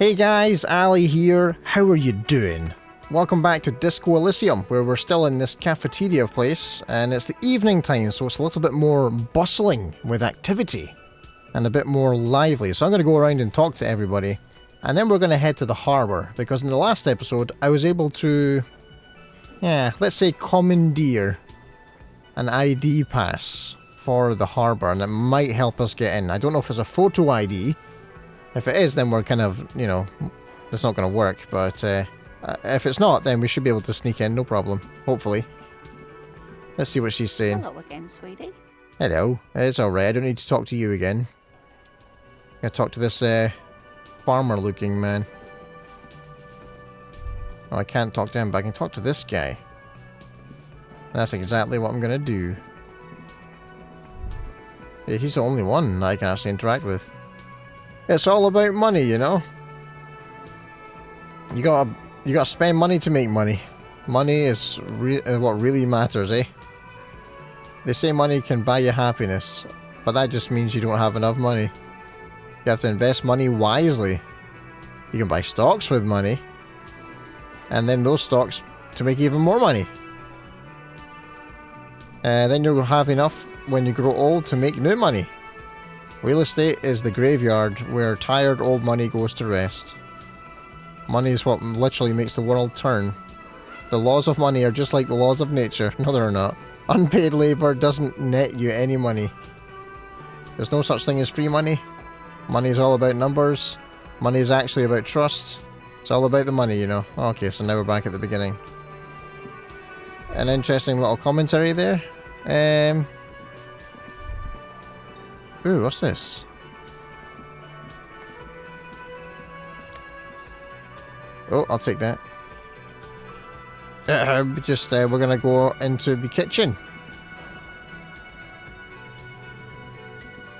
Hey guys, Ali here. How are you doing? Welcome back to Disco Elysium, where we're still in this cafeteria place, and it's the evening time, so it's a little bit more bustling with activity, and a bit more lively. So I'm going to go around and talk to everybody, and then we're going to head to the harbour, because in the last episode, I was able to, let's say commandeer an ID pass for the harbour, and it might help us get in. I don't know if it's a photo ID. If it is, then we're kind of, you know, it's not going to work, but if it's not, then we should be able to sneak in, no problem. Hopefully. Let's see what she's saying. Hello again, sweetie. Hello. It's alright, I don't need to talk to you again. I'm going to talk to this farmer-looking man. Oh, I can't talk to him, but I can talk to this guy. That's exactly what I'm going to do. Yeah, he's the only one that I can actually interact with. It's all about money, you know? You gotta spend money to make money. Money is what really matters, eh? They say money can buy you happiness, but that just means you don't have enough money. You have to invest money wisely. You can buy stocks with money, and then those stocks to make even more money. Then you'll have enough when you grow old to make new money. Real estate is the graveyard where tired old money goes to rest. Money is what literally makes the world turn. The laws of money are just like the laws of nature. No, they're not. Unpaid labor doesn't net you any money. There's no such thing as free money. Money is all about numbers. Money is actually about trust. It's all about the money, you know. Okay, so now we're back at the beginning. An interesting little commentary there. Ooh, what's this? Oh, I'll take that. We're gonna go into the kitchen.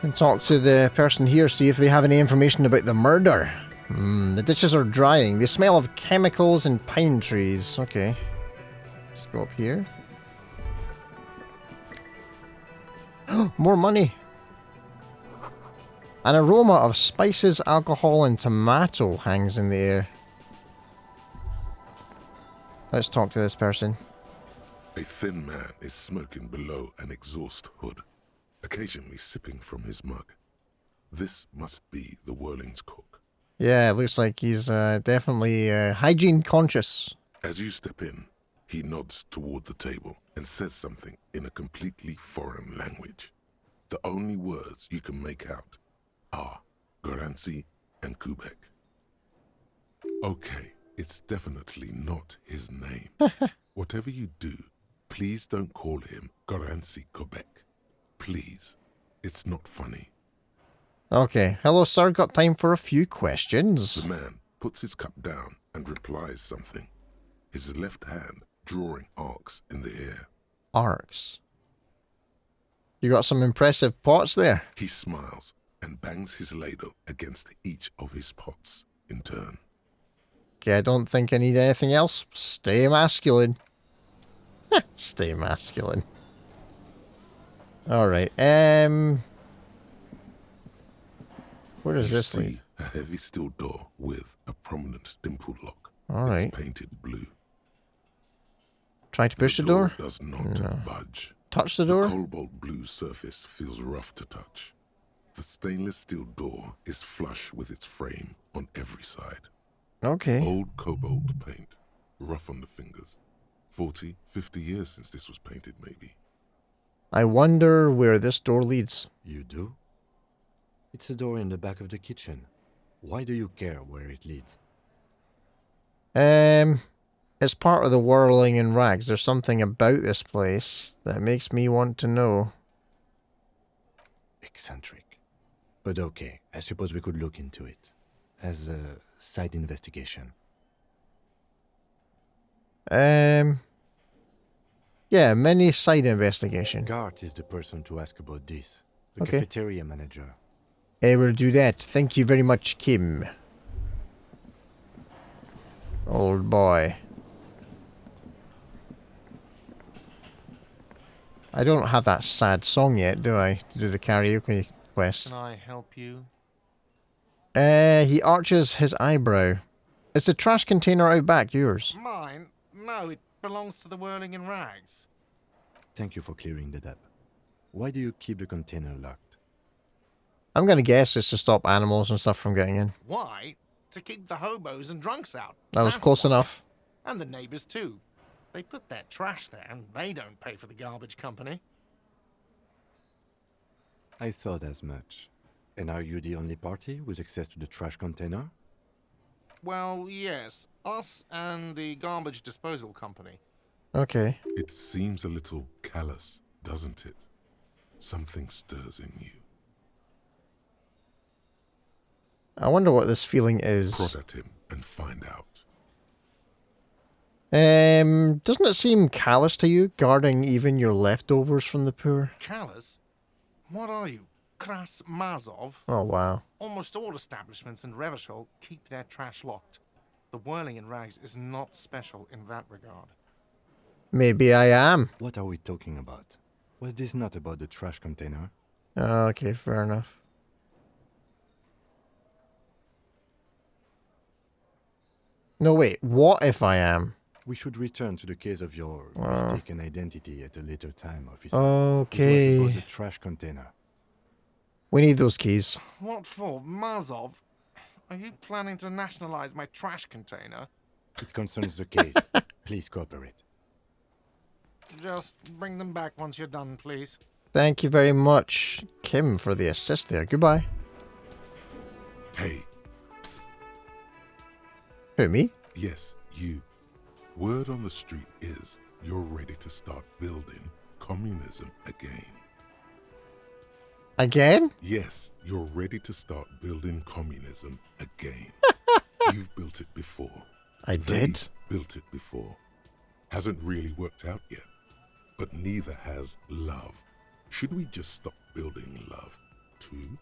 And talk to the person here, see if they have any information about the murder. The dishes are drying. They smell of chemicals and pine trees. Okay. Let's go up here. More money. An aroma of spices, alcohol, and tomato hangs in the air. Let's talk to this person. A thin man is smoking below an exhaust hood, occasionally sipping from his mug. This must be the Whirling's cook. Yeah, it looks like he's definitely hygiene conscious. As you step in, he nods toward the table and says something in a completely foreign language. The only words you can make out are Garancy and Kubek. Okay, it's definitely not his name. Whatever you do, please don't call him Garancy Kubek. Please. It's not funny. Okay. Hello, sir. Got time for a few questions. The man puts his cup down and replies something, his left hand drawing arcs in the air. Arcs? You got some impressive pots there. He smiles and bangs his ladle against each of his pots in turn. Okay, I don't think I need anything else. Stay masculine. Stay masculine. Alright, where does this lead? A heavy steel door with a prominent dimple lock. Alright. It's painted blue. Try to push the door? Does not budge. Touch the door? The cobalt blue surface feels rough to touch. The stainless steel door is flush with its frame on every side. Okay. Old cobalt paint, rough on the fingers. 40, 50 years since this was painted, maybe. I wonder where this door leads. You do? It's a door in the back of the kitchen. Why do you care where it leads? It's part of the whirling in rags. There's something about this place that makes me want to know. Eccentric. But okay, I suppose we could look into it. As a side investigation. Yeah, many side investigation. Gart is the person to ask about this. The Okay. cafeteria manager. I will do that. Thank you very much, Kim. Old boy. I don't have that sad song yet, do I? To do the karaoke quest. Can I help you? He arches his eyebrow. Is the trash container out back yours? Mine? No, it belongs to the Whirling in Rags. Thank you for clearing that up. Why do you keep the container locked? I'm gonna guess it's to stop animals and stuff from getting in. Why? To keep the hobos and drunks out. That was That's close why. enough. And the neighbours too. They put their trash there and they don't pay for the garbage company. I thought as much. And are you the only party with access to the trash container? Well, yes. Us and the garbage disposal company. Okay. It seems a little callous, doesn't it? Something stirs in you. I wonder what this feeling is. Prod at him and find out. Doesn't it seem callous to you, guarding even your leftovers from the poor? Callous? What are you? Kras Mazov? Oh, wow. Almost all establishments in Revachol keep their trash locked. The Whirling in Rags is not special in that regard. Maybe I am. What are we talking about? Was this not about the trash container? Okay, fair enough. No, wait. What if I am? We should return to the case of your mistaken identity at a later time, officer. Okay. It was about the trash container. We need those keys. What for? Mazov? Are you planning to nationalize my trash container? It concerns the case. Please cooperate. Just bring them back once you're done, please. Thank you very much, Kim, for the assist there. Goodbye. Hey, psst. Who, me? Yes, you. Word on the street is you're ready to start building communism again. Again? Yes, you're ready to start building communism again. You've built it before. I did? Built it before. Hasn't really worked out yet. But neither has love. Should we just stop building love, too?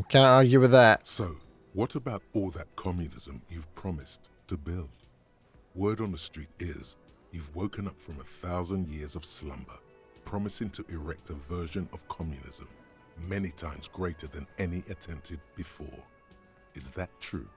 Can't argue with that. So, what about all that communism you've promised to build? Word on the street is you've woken up from 1,000 years of slumber, promising to erect a version of communism many times greater than any attempted before. Is that true?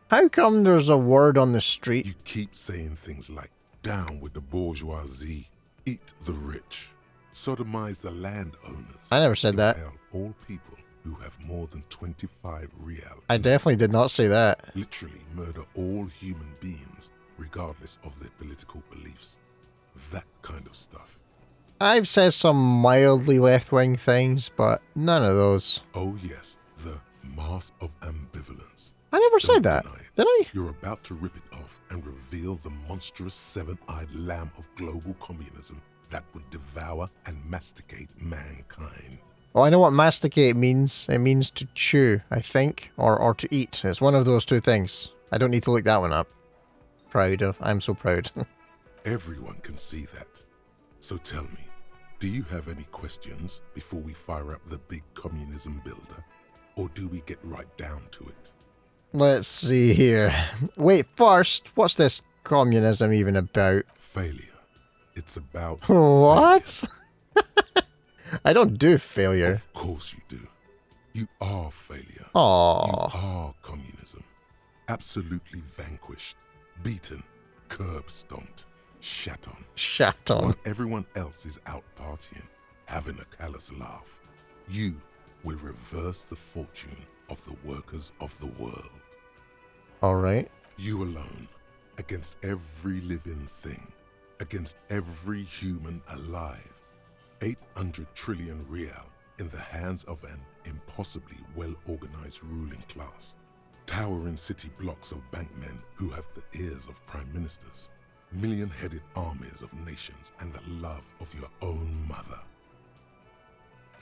How come there's a word on the street? You keep saying things like, down with the bourgeoisie, eat the rich, sodomize the landowners. I never said that. Impale all people who have more than 25 real. I definitely did not say that. Literally murder all human beings, regardless of their political beliefs. That kind of stuff. I've said some mildly left-wing things, but none of those. Oh yes, the mask of ambivalence. I never said Don't that. deny it. Did I? You're about to rip it off and reveal the monstrous seven-eyed lamb of global communism that would devour and masticate mankind. Well, I know what masticate means. It means to chew, I think, or to eat. It's one of those two things. I don't need to look that one up. Proud of. I'm so proud. Everyone can see that. So tell me, do you have any questions before we fire up the big communism builder? Or do we get right down to it? Let's see here. Wait, first, what's this communism even about? Failure. It's about What? I don't do failure. Of course you do. You are failure. Aww. You are communism. Absolutely vanquished, beaten, curb stomped, shat on. Shat on. While everyone else is out partying, having a callous laugh, you will reverse the fortune of the workers of the world. Alright. You alone, against every living thing, against every human alive. 800 trillion real in the hands of an impossibly well-organized ruling class. Towering city blocks of bankmen who have the ears of prime ministers. Million-headed armies of nations and the love of your own mother.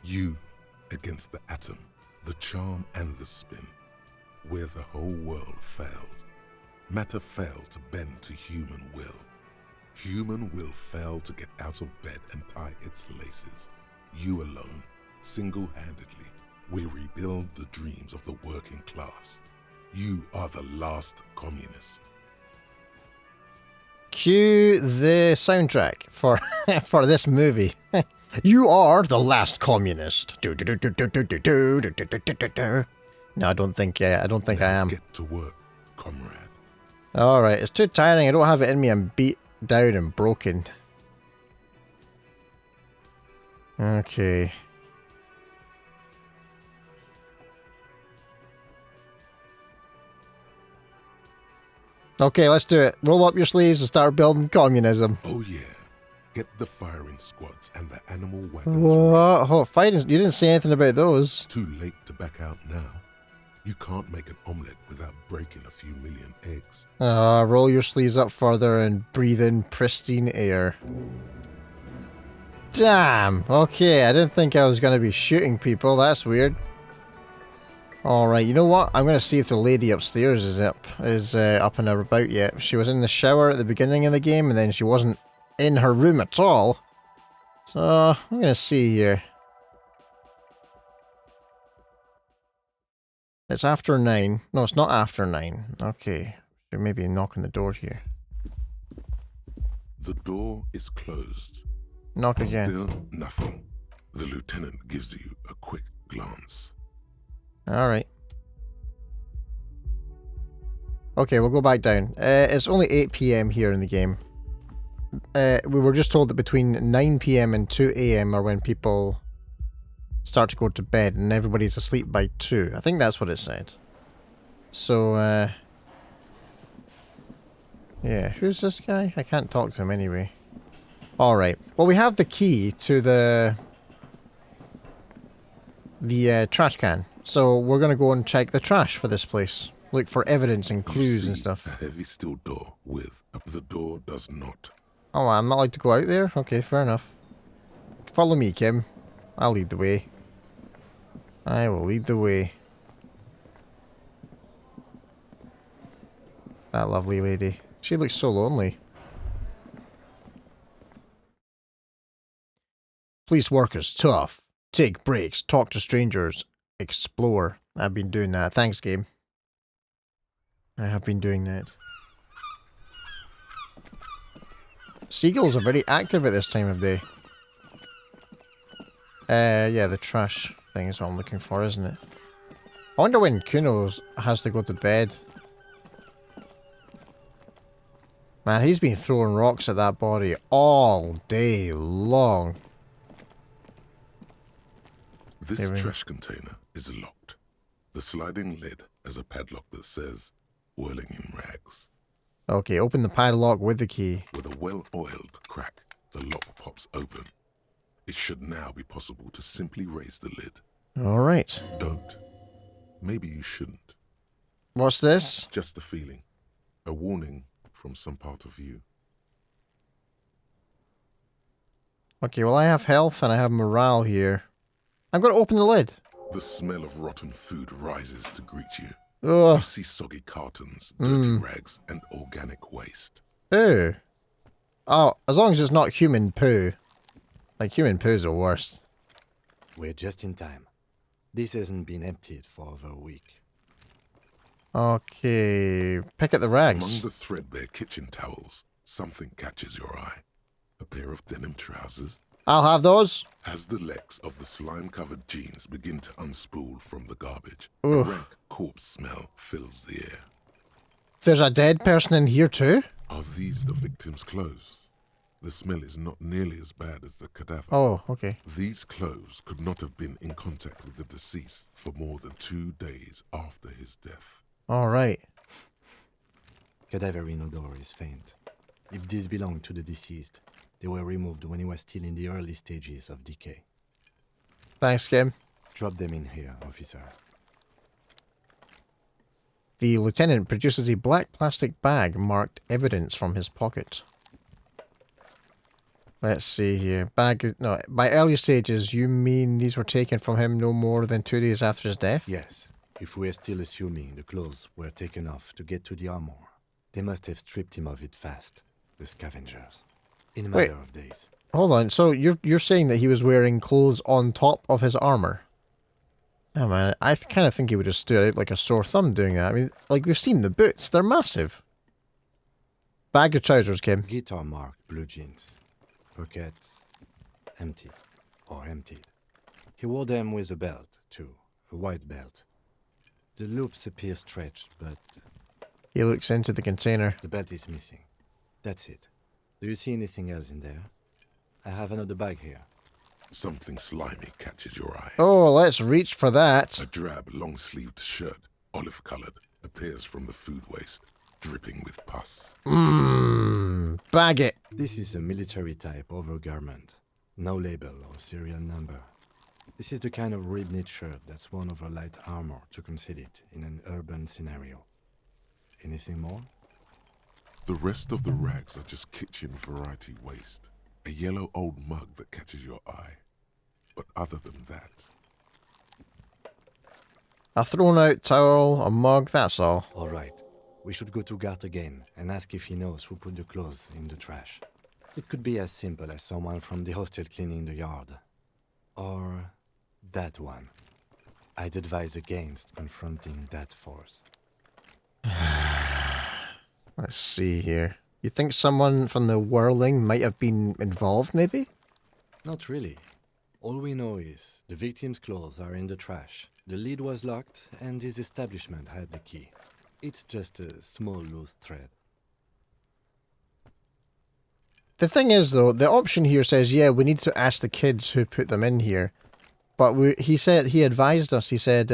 You against the atom, the charm and the spin, where the whole world failed. Matter failed to bend to human will. Human will failed to get out of bed and tie its laces. You alone, single-handedly, will rebuild the dreams of the working class. You are the last communist. Cue the soundtrack for for this movie. You are the last communist. No, I don't think I Now am. get to work, comrade. Alright, it's too tiring. I don't have it in me. I'm beat down and broken. Okay. Okay, let's do it. Roll up your sleeves and start building communism. Oh yeah. Get the firing squads and the animal wagons ready. What? Oh, fighting. You didn't say anything about those. Too late to back out now. You can't make an omelette without breaking a few million eggs. Roll your sleeves up further and breathe in pristine air. Damn! Okay, I didn't think I was going to be shooting people. That's weird. Alright, you know what? I'm going to see if the lady upstairs is up and about yet. She was in the shower at the beginning of the game, and then she wasn't in her room at all. So, I'm going to see here. It's after 9. No, it's not after 9. Okay. There may be a knock on the door here. The door is closed. Knock again. Still nothing. The lieutenant gives you a quick glance. Alright. Okay, we'll go back down. It's only 8 PM here in the game. We were just told that between 9 PM and 2 AM are when people start to go to bed and everybody's asleep by 2. I think that's what it said. So, yeah, who's this guy? I can't talk to him anyway. Alright. Well, we have the key to the trash can. So we're going to go and check the trash for this place. Look for evidence and clues and stuff. A heavy steel door with the door does not. Oh, I'm not allowed to go out there? Okay, fair enough. Follow me, Kim. I'll lead the way. I will lead the way. That lovely lady. She looks so lonely. Police work is tough. Take breaks, talk to strangers, explore. I've been doing that. Thanks, game. I have been doing that. Seagulls are very active at this time of day. Yeah, the trash thing is what I'm looking for, isn't it? I wonder when Kuno has to go to bed. Man, he's been throwing rocks at that body all day long. This trash container is locked. The sliding lid has a padlock that says, "Whirling in rags." Okay, open the padlock with the key. With a well-oiled crack, the lock pops open. It should now be possible to simply raise the lid. Alright. Don't. Maybe you shouldn't. What's this? Just the feeling. A warning from some part of you. Okay, well I have health and I have morale here. I'm going to open the lid. The smell of rotten food rises to greet you. Ugh. You see soggy cartons, dirty rags, and organic waste. Ew. Oh, as long as it's not human poo. Like, human poo's the worst. We're just in time. This hasn't been emptied for over a week. Okay. Pick at the rags. Among the threadbare kitchen towels, something catches your eye. A pair of denim trousers. I'll have those. As the legs of the slime-covered jeans begin to unspool from the garbage, Ooh. a rank corpse smell fills the air. There's a dead person in here too? Are these the victim's clothes? The smell is not nearly as bad as the cadaver. Oh, okay. These clothes could not have been in contact with the deceased for more than 2 days after his death. Alright. Cadaver in odor is faint. If these belong to the deceased, they were removed when he was still in the early stages of decay. Thanks, Kim. Drop them in here, officer. The lieutenant produces a black plastic bag marked evidence from his pocket. Let's see here. No, by early stages, you mean these were taken from him no more than 2 days after his death? Yes, if we're still assuming the clothes were taken off to get to the armor, they must have stripped him of it fast, the scavengers, in a matter of days. Hold on, so you're saying that he was wearing clothes on top of his armor? Oh man, I kind of think he would have stood out like a sore thumb doing that. I mean, like, we've seen the boots, they're massive. Bag of trousers, Kim. Guitar marked blue jeans. Pockets empty or emptied. He wore them with a belt, too, a white belt. The loops appear stretched, but He looks into the container. the belt is missing. That's it. Do you see anything else in there? I have another bag here. Something slimy catches your eye. Oh, let's reach for that. A drab, long-sleeved shirt, olive-colored, appears from the food waste, dripping with pus. Bag it. This is a military-type overgarment. No label or serial number. This is the kind of rib-knit shirt that's worn over light armor to conceal it in an urban scenario. Anything more? The rest of the rags are just kitchen variety waste. A yellow old mug that catches your eye. But other than that, A thrown out towel, a mug, that's all. All right. We should go to Gart again and ask if he knows who put the clothes in the trash. It could be as simple as someone from the hostel cleaning the yard. Or that one. I'd advise against confronting that force. Let's see here. You think someone from the whirling might have been involved, maybe? Not really. All we know is the victim's clothes are in the trash. The lid was locked and his establishment had the key. It's just a small loose thread. The thing is, though, the option here says, yeah, we need to ask the kids who put them in here. But he advised us, he said,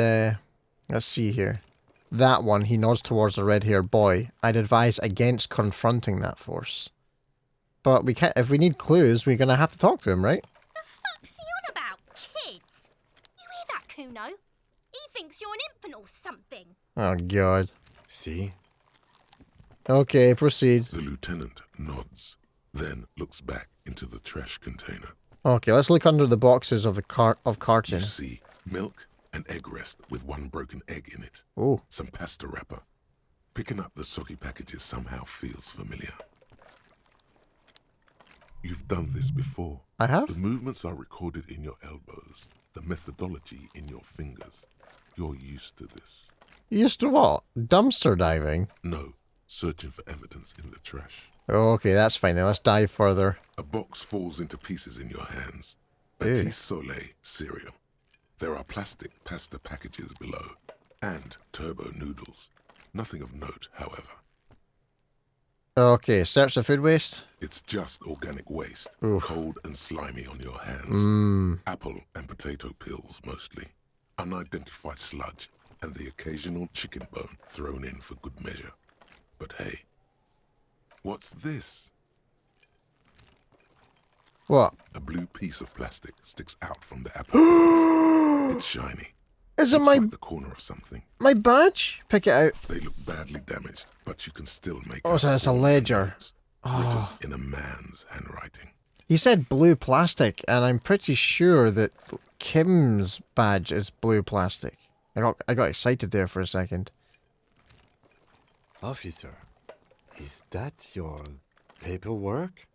let's see here. That one, he nods towards the red-haired boy. I'd advise against confronting that force. But we can't, if we need clues, we're going to have to talk to him, right? The fuck's he on about? Kids? You hear that, Kuno? He thinks you're an infant or something. Oh, God. See? Okay, proceed. the lieutenant nods, then looks back into the trash container. Okay, let's look under the boxes of the You carton. see milk and egg rest with one broken egg in it. Oh, Some pasta wrapper. Picking up the soggy packages somehow feels familiar. You've done this before. I have? The movements are recorded in your elbows, the methodology in your fingers. You're used to this. Used to what? Dumpster diving? No, searching for evidence in the trash. Okay, that's fine then. Let's dive further. A box falls into pieces in your hands. Ew. Petit Soleil cereal. There are plastic pasta packages below, and turbo noodles. Nothing of note, however. Okay, search the food waste. It's just organic waste, Oof. cold and slimy on your hands. Apple and potato peels, mostly. Unidentified sludge, and the occasional chicken bone thrown in for good measure. But hey, what's this? What? A blue piece of plastic sticks out from the apple. It's shiny. Is it Looks my like the corner of something. my badge? Pick it out. They look badly damaged, but you can still make Oh, out so it's a forms and ledger. notes written in a man's handwriting. He said blue plastic, and I'm pretty sure that Kim's badge is blue plastic. I got excited there for a second. Officer, is that your paperwork?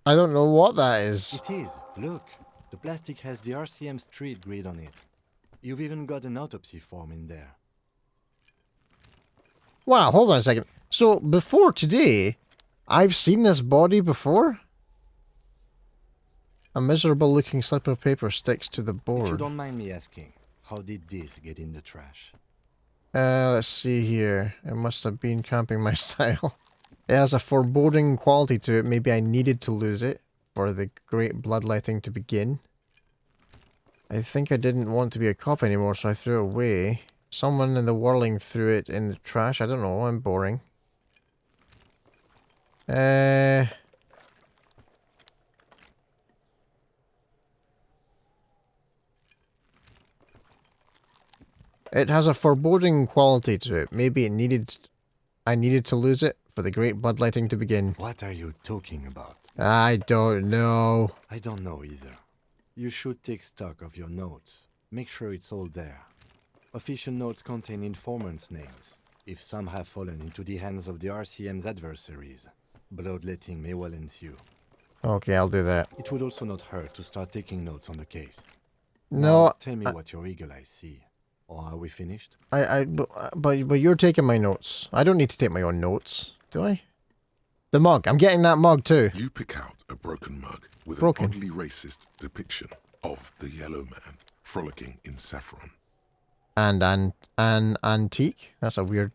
I don't know what that is. It is. Look, the plastic has the RCM street grid on it. You've even got an autopsy form in there. Wow, hold on a second. So, before today, I've seen this body before? A miserable looking slip of paper sticks to the If you board. don't mind me asking, how did this get in the trash? Let's see here. It must have been camping my style. It has a foreboding quality to it. Maybe I needed to lose it for the great bloodletting to begin. I think I didn't want to be a cop anymore, so I threw it away. Someone in the whirling threw it in the trash. I don't know. I'm boring. It has a foreboding quality to it. Maybe I needed to lose it for the great bloodletting to begin. What are you talking about? I don't know. I don't know either. You should take stock of your notes. Make sure it's all there. Official notes contain informants' names. If some have fallen into the hands of the RCM's adversaries, bloodletting may well ensue. Okay, I'll do that. It would also not hurt to start taking notes on the case. No, Now, tell me what your eagle eyes see. Or are we finished? but you're taking my notes. I don't need to take my own notes, do I? The mug. I'm getting that mug too. You pick out a broken mug with Broken. an oddly racist depiction of the yellow man frolicking in saffron. And an antique? That's a weird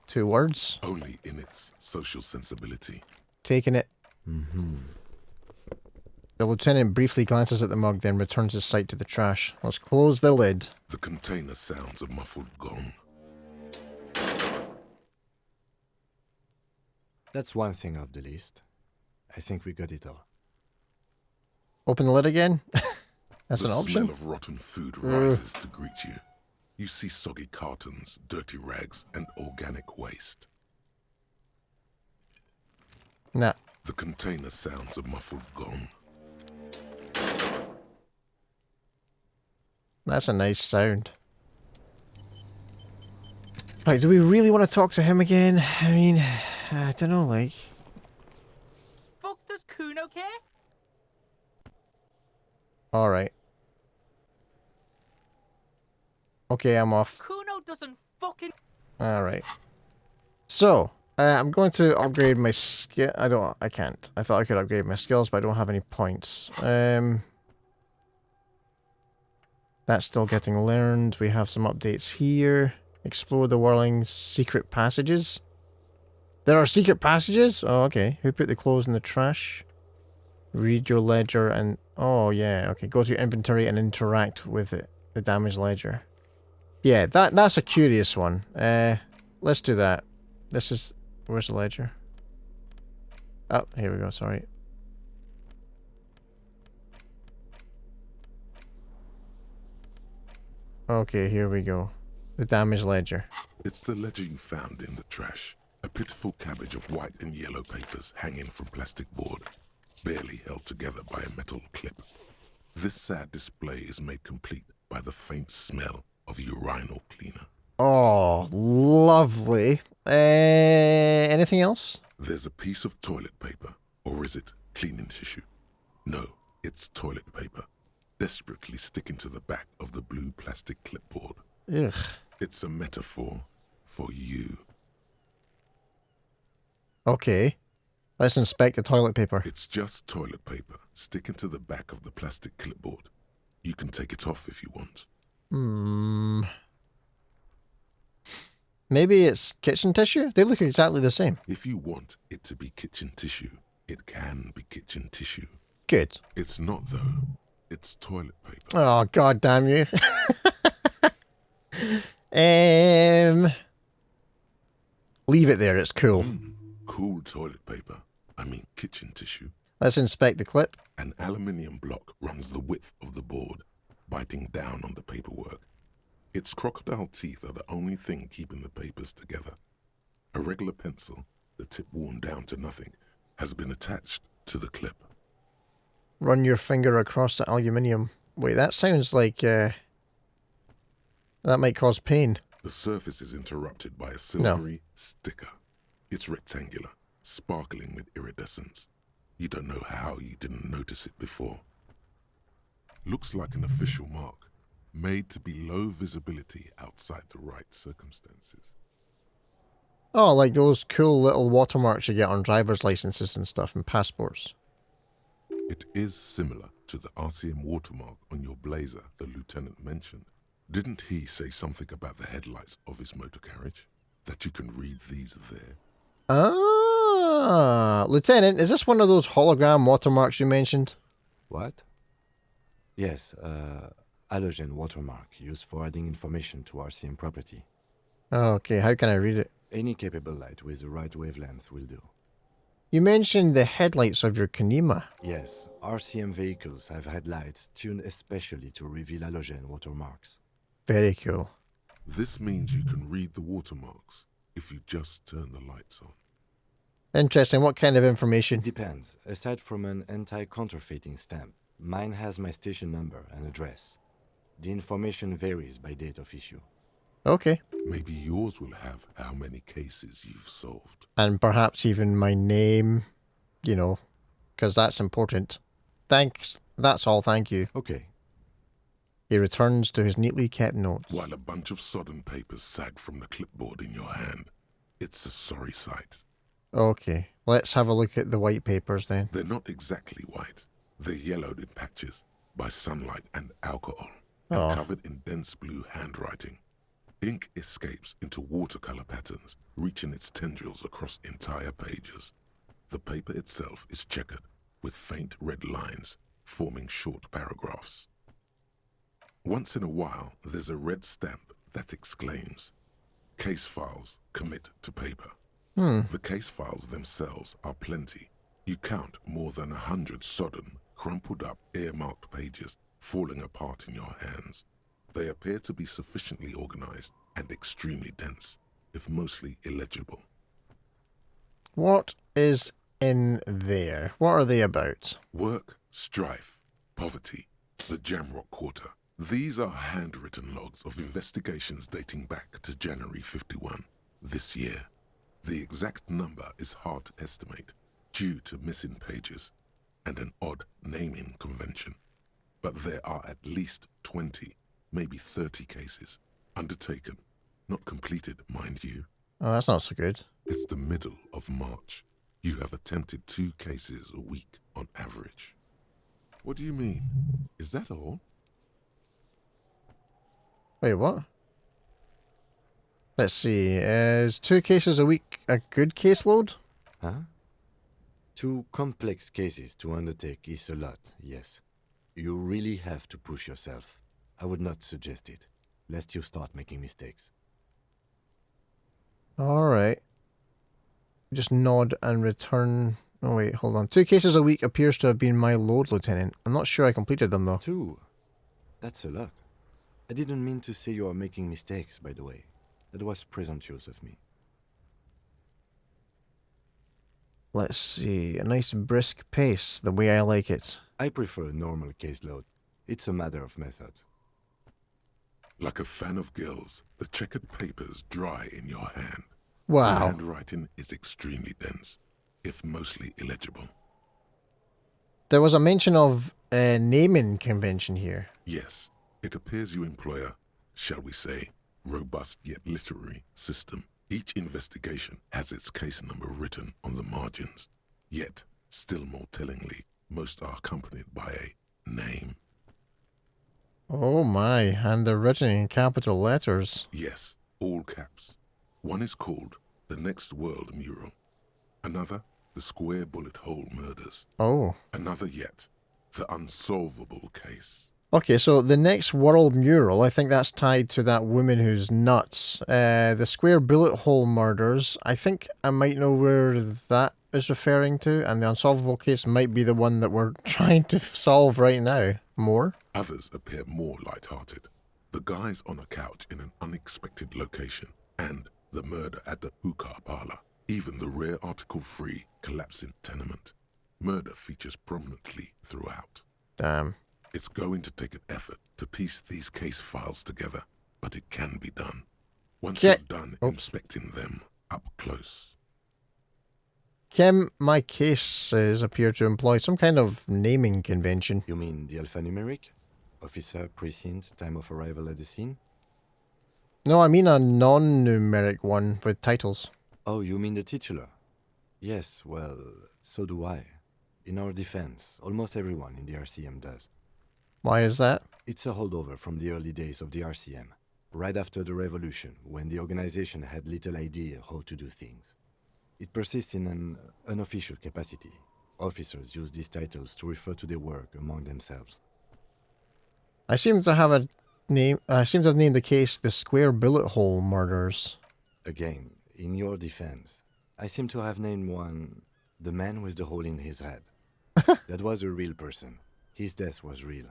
2 words. Only in its social sensibility. Taking it. Mm-hmm. The lieutenant briefly glances at the mug, then returns his sight to the trash. Let's close the lid. The container sounds a muffled gong. That's one thing off the list. I think we got it all. Open the lid again? That's The an option? smell of rotten food rises to greet you. You see soggy cartons, dirty rags, and organic waste. Nah. The container sounds a muffled gong. That's a nice sound. Right, do we really want to talk to him again? I mean, I don't know, like... Fuck does Kuno care? Alright. Okay, I'm off. Kuno doesn't fucking... Alright. So, I'm going to upgrade my skill. I can't. I thought I could upgrade my skills, but I don't have any points. That's still getting learned. We have some updates here. Explore the whirling secret passages. There are secret passages? Oh, okay. Who put the clothes in the trash? Read your ledger and... Oh, yeah. Okay, go to your inventory and interact with it. The damage ledger. Yeah, that's a curious one. Let's do that. This is... Where's the ledger? Oh, here we go. Sorry. Okay, here we go. The damage ledger. It's the ledger you found in the trash. A pitiful cabbage of white and yellow papers hanging from plastic board, barely held together by a metal clip. This sad display is made complete by the faint smell of urinal cleaner. Oh, lovely. Anything else? There's a piece of toilet paper, or is it cleaning tissue? No, it's toilet paper, desperately sticking to the back of the blue plastic clipboard. Ugh. It's a metaphor for you. Okay. Let's inspect the toilet paper. It's just toilet paper sticking to the back of the plastic clipboard. You can take it off if you want. Maybe it's kitchen tissue? They look exactly the same. If you want it to be kitchen tissue, it can be kitchen tissue. Good. It's not, though. It's toilet paper. Oh, god damn you. Leave it there, it's cool. Cool toilet paper. I mean kitchen tissue. Let's inspect the clip. An aluminium block runs the width of the board, biting down on the paperwork. Its crocodile teeth are the only thing keeping the papers together. A regular pencil, the tip worn down to nothing, has been attached to the clip. Run your finger across the aluminium. Wait, that sounds like, that might cause pain. The surface is interrupted by a silvery sticker. It's rectangular, sparkling with iridescence. You don't know how you didn't notice it before. Looks like an official mark, made to be low visibility outside the right circumstances. Oh, like those cool little watermarks you get on driver's licenses and stuff and passports. It is similar to the RCM watermark on your blazer the lieutenant mentioned. Didn't he say something about the headlights of his motor carriage? That you can read these there? Ah, Lieutenant, is this one of those hologram watermarks you mentioned? What? Yes, halogen watermark used for adding information to RCM property. Okay, how can I read it? Any capable light with the right wavelength will do. You mentioned the headlights of your Kanima. Yes, RCM vehicles have headlights tuned especially to reveal halogen watermarks. Very cool. This means you can read the watermarks if you just turn the lights on. Interesting. What kind of information? Depends. Aside from an anti-counterfeiting stamp, mine has my station number and address. The information varies by date of issue. Okay. Maybe yours will have how many cases you've solved. And perhaps even my name, you know, because that's important. Thanks. That's all, thank you. Okay. He returns to his neatly kept notes. While a bunch of sodden papers sag from the clipboard in your hand. It's a sorry sight. Okay, let's have a look at the white papers then. They're not exactly white. They're yellowed in patches by sunlight and alcohol. and Oh. covered in dense blue handwriting. Ink escapes into watercolor patterns, reaching its tendrils across entire pages. The paper itself is checkered, with faint red lines forming short paragraphs. Once in a while, there's a red stamp that exclaims, "Case files commit to paper." The case files themselves are plenty. You count more than 100 sodden, crumpled up, earmarked pages falling apart in your hands. They appear to be sufficiently organized and extremely dense, if mostly illegible. What is in there? What are they about? Work, strife, poverty, the Jamrock Quarter. These are handwritten logs of investigations dating back to January 51, this year. The exact number is hard to estimate due to missing pages and an odd naming convention. But there are at least 20, maybe 30 cases undertaken, not completed, mind you. Oh, that's not so good. It's the middle of March. You have attempted 2 cases a week on average. What do you mean? Is that all? Wait, what? Let's see. Is 2 cases a week a good caseload? Huh? 2 complex cases to undertake is a lot, yes. You really have to push yourself. I would not suggest it, lest you start making mistakes. Alright. Just nod and return. Oh, wait, hold on. 2 cases a week appears to have been my load, Lieutenant. I'm not sure I completed them, though. 2? That's a lot. I didn't mean to say you are making mistakes, by the way. That was presumptuous of me. Let's see. A nice brisk pace, the way I like it. I prefer a normal caseload. It's a matter of method. Like a fan of gills, the checkered papers dry in your hand. The Wow. handwriting is extremely dense, if mostly illegible. There was a mention of a naming convention here. Yes, it appears you employ a, shall we say, robust yet literary system. Each investigation has its case number written on the margins. Yet, still more tellingly, most are accompanied by a name. Oh my, and they're written in capital letters. Yes, all caps. One is called The Next World Mural. Another, The Square Bullet Hole Murders. Oh. Another yet, The Unsolvable Case. Okay, so the next world mural, I think that's tied to that woman who's nuts. The square bullet hole murders, I think I might know where that is referring to, and the unsolvable case might be the one that we're trying to solve right now. More? Others appear more light-hearted. The guys on a couch in an unexpected location, and the murder at the hookah parlor. Even the rare article-free collapsing tenement. Murder features prominently throughout. Damn. It's going to take an effort to piece these case files together, but it can be done. Once you're done inspecting them up close. Kim, my cases appear to employ some kind of naming convention. You mean the alphanumeric? Officer, precinct, time of arrival at the scene? No, I mean a non-numeric one with titles. Oh, you mean the titular? Yes, well, so do I. In our defense, almost everyone in the RCM does. Why is that? It's a holdover from the early days of the RCM, right after the revolution, when the organization had little idea how to do things. It persists in an unofficial capacity. Officers use these titles to refer to their work among themselves. I seem to have named the case the Square Bullet Hole Murders. Again, in your defense, I seem to have named one the man with the hole in his head. That was a real person. His death was real.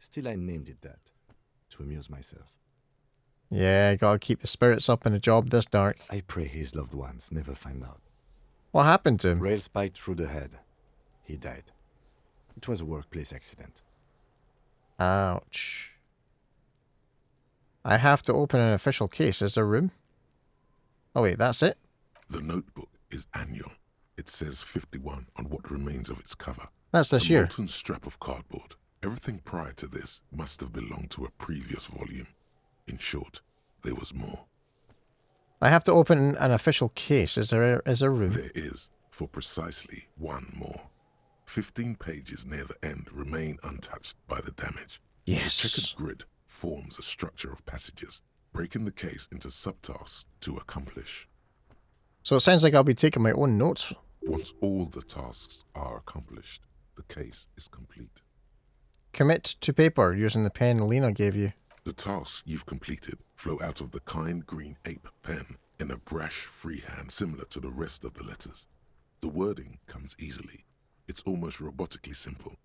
Still, I named it that, to amuse myself. Yeah, gotta keep the spirits up in a job this dark. I pray his loved ones never find out. What happened to him? Rail spiked through the head. He died. It was a workplace accident. Ouch. I have to open an official case. Is there room? Oh wait, that's it? The notebook is annual. It says 51 on what remains of its cover. That's this A year. molten strap of cardboard. Everything prior to this must have belonged to a previous volume. In short, there was more. I have to open an official case. Is there room? There is, for precisely one more. 15 pages near the end remain untouched by the damage. Yes. The checkered grid forms a structure of passages, breaking the case into subtasks to accomplish. So it sounds like I'll be taking my own notes. Once all the tasks are accomplished, the case is complete. Commit to paper using the pen Lena gave you. The tasks you've completed flow out of the kind green ape pen in a brash freehand similar to the rest of the letters. The wording comes easily. It's almost robotically simple,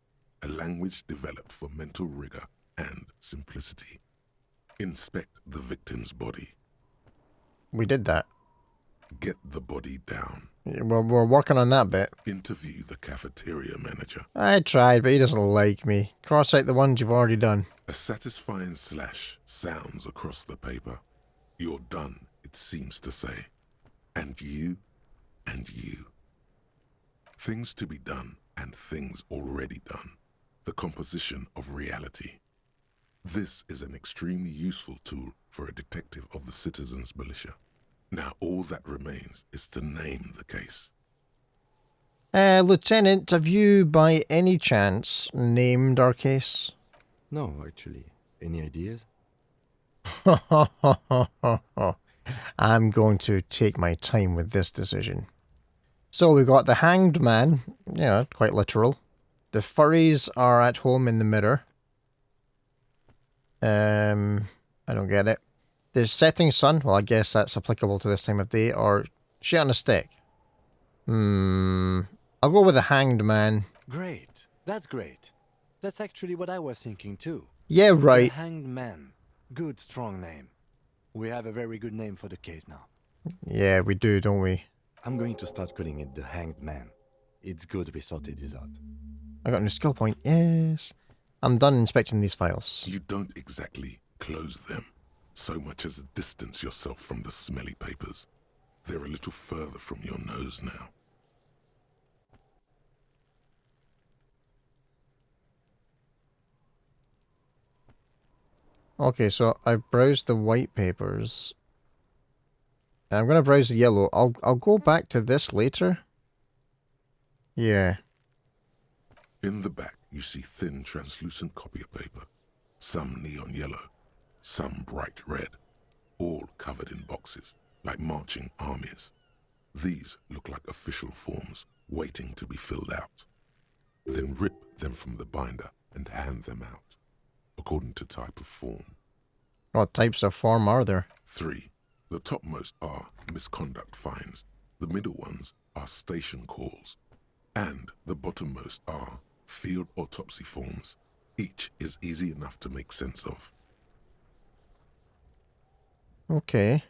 a language developed for mental rigor and simplicity. Inspect the victim's body. We did that. Get the body down. Yeah, well, we're working on that bit. Interview the cafeteria manager. I tried, but he doesn't like me. Cross out the ones you've already done. A satisfying slash sounds across the paper. You're done, it seems to say. And you, and you. Things to be done and things already done. The composition of reality. This is an extremely useful tool for a detective of the citizens' militia. Now all that remains is to name the case. Lieutenant, have you by any chance named our case? No, actually. Any ideas? I'm going to take my time with this decision. So we got the hanged man, yeah, quite literal. The furries are at home in the mirror. I don't get it. The setting sun, well I guess that's applicable to this time of day, or shit on a stick. I'll go with the hanged man. Great. That's great. That's actually what I was thinking too. Yeah, right. The Hanged Man. Good, strong name. We have a very good name for the case now. Yeah, we do, don't we? I'm going to start calling it the Hanged Man. It's good we sorted this out. I got a new skill point, yes. I'm done inspecting these files. You don't exactly close them, so much as distance yourself from the smelly papers. They're a little further from your nose now. Okay, so I've browsed the white papers. I'm gonna browse the yellow. I'll go back to this later. Yeah. In the back, you see thin, translucent copy paper. Some neon yellow, some bright red, all covered in boxes, like marching armies. These look like official forms, waiting to be filled out. Then rip them from the binder and hand them out, according to type of form. What types of form are there? 3. The topmost are misconduct fines. The middle ones are station calls. And the bottommost are field autopsy forms. Each is easy enough to make sense of. Okay.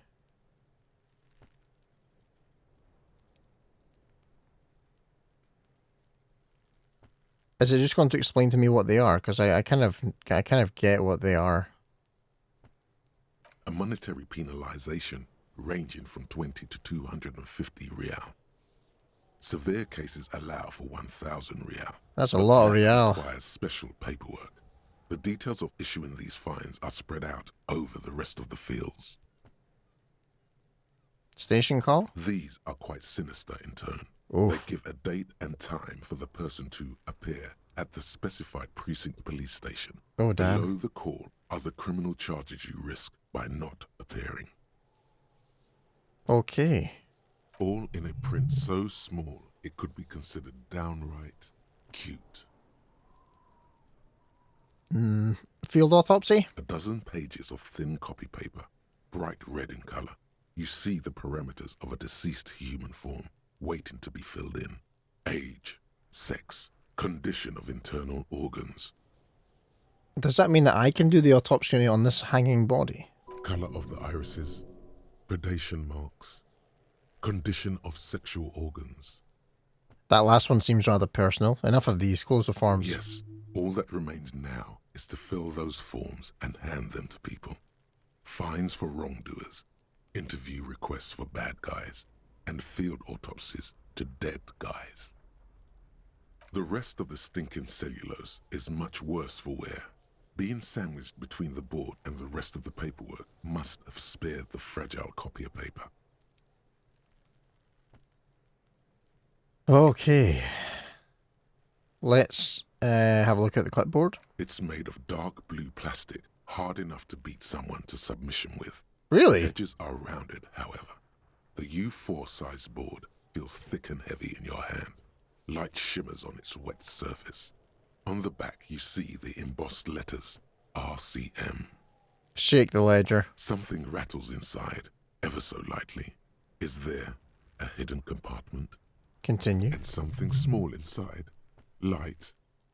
Is it just going to explain to me what they are? Because I kind of get what they are. A monetary penalization ranging from 20 to 250 real. Severe cases allow for 1,000 real. That's a but lot of that real. requires special paperwork. The details of issuing these fines are spread out over the rest of the fields. Station call? These are quite sinister in turn. Oof. They give a date and time for the person to appear at the specified precinct police station. Oh, damn. Below the call are the criminal charges you risk by not appearing. Okay. All in a print so small it could be considered downright cute. Field autopsy? A dozen pages of thin copy paper, bright red in color. You see the parameters of a deceased human form waiting to be filled in. Age, sex, condition of internal organs, Does that mean that I can do the autopsy on this hanging body? color of the irises, predation marks, condition of sexual organs. That last one seems rather personal. Enough of these. Close the forms. Yes, all that remains now is to fill those forms and hand them to people. Fines for wrongdoers, interview requests for bad guys, and field autopsies to dead guys. The rest of the stinking cellulose is much worse for wear. Being sandwiched between the board and the rest of the paperwork must have spared the fragile copy of paper. Okay. Let's have a look at the clipboard. It's made of dark blue plastic hard enough to beat someone to submission with. Really? Edges are rounded, however. The U4 size board feels thick and heavy in your hand. Light shimmers on its wet surface. On the back, you see the embossed letters, RCM. Shake the ledger. Something rattles inside, ever so lightly. Is there a hidden compartment? Continue. And something small inside, light,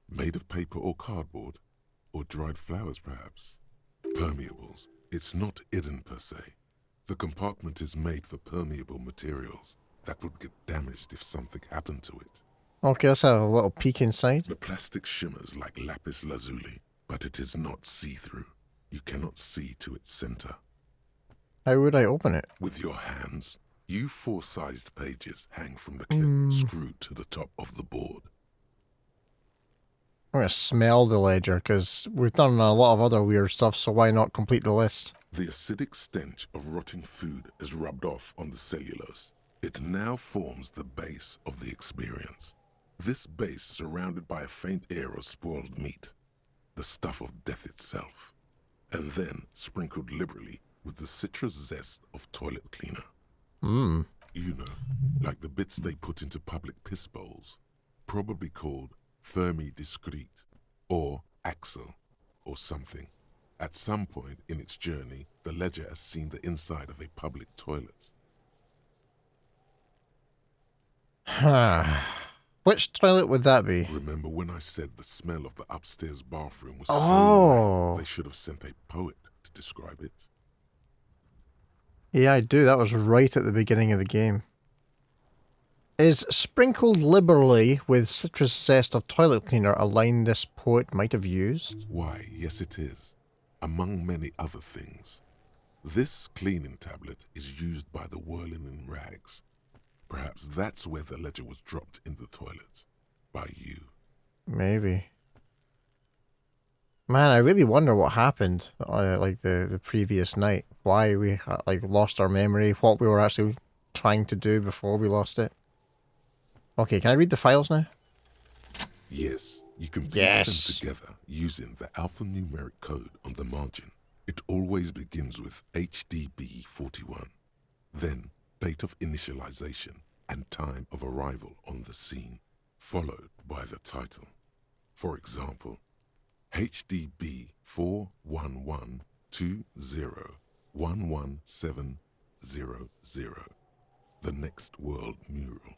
made of paper or cardboard, or dried flowers perhaps. Permeables. It's not hidden per se. The compartment is made for permeable materials that would get damaged if something happened to it. Okay, let's have a little peek inside. The plastic shimmers like lapis lazuli, but it is not see-through. You cannot see to its center. How would I open it? With your hands, U4-sized pages hang from the clip screwed to the top of the board. I'm going to smell the ledger, because we've done a lot of other weird stuff, so why not complete the list? The acidic stench of rotting food is rubbed off on the cellulose. It now forms the base of the experience. This base surrounded by a faint air of spoiled meat, the stuff of death itself, and then sprinkled liberally with the citrus zest of toilet cleaner. You know, like the bits they put into public piss bowls, probably called Fermi Discrete, or Axel, or something. At some point in its journey, the ledger has seen the inside of a public toilet. Which toilet would that be? Remember when I said the smell of the upstairs bathroom was Oh. so right, they should have sent a poet to describe it? Yeah, I do. That was right at the beginning of the game. Is sprinkled liberally with citrus zest of toilet cleaner a line this poet might have used? Why, yes it is. Among many other things. This cleaning tablet is used by the whirling in rags. Perhaps that's where the ledger was dropped in the toilet. By you. Maybe. Man, I really wonder what happened, like the previous night. Why we like lost our memory, what we were actually trying to do before we lost it. Okay, can I read the files now? Yes, you can piece Yes. them together using the alphanumeric code on the margin. It always begins with HDB41. Then date of initialization and time of arrival on the scene, followed by the title. For example, HDB 41120111700, the Next World Mural.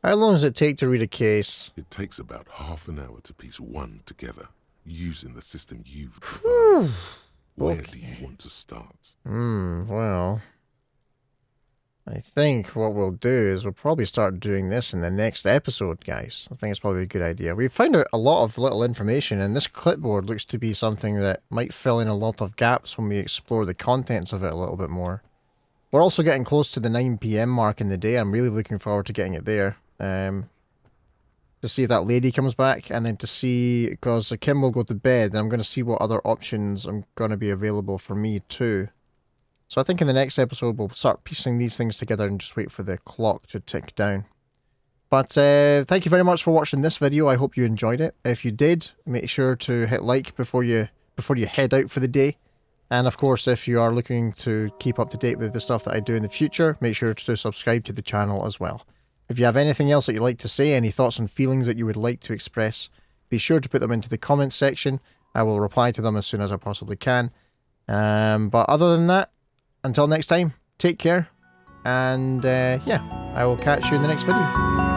How long does it take to read a case? It takes about half an hour to piece one together, using the system you've devised. Where do you want to start? Well, I think what we'll do is we'll probably start doing this in the next episode, guys. I think it's probably a good idea. We've found out a lot of little information, and this clipboard looks to be something that might fill in a lot of gaps when we explore the contents of it a little bit more. We're also getting close to the 9 PM mark in the day. I'm really looking forward to getting it there. To see if that lady comes back, and then to see, because Kim will go to bed, and I'm going to see what other options are going to be available for me too. So I think in the next episode we'll start piecing these things together and just wait for the clock to tick down. But thank you very much for watching this video. I hope you enjoyed it. If you did, make sure to hit like before you head out for the day. And of course, if you are looking to keep up to date with the stuff that I do in the future, make sure to subscribe to the channel as well. If you have anything else that you'd like to say, any thoughts and feelings that you would like to express, be sure to put them into the comments section. I will reply to them as soon as I possibly can. But other than that, until next time, take care. And yeah, I will catch you in the next video.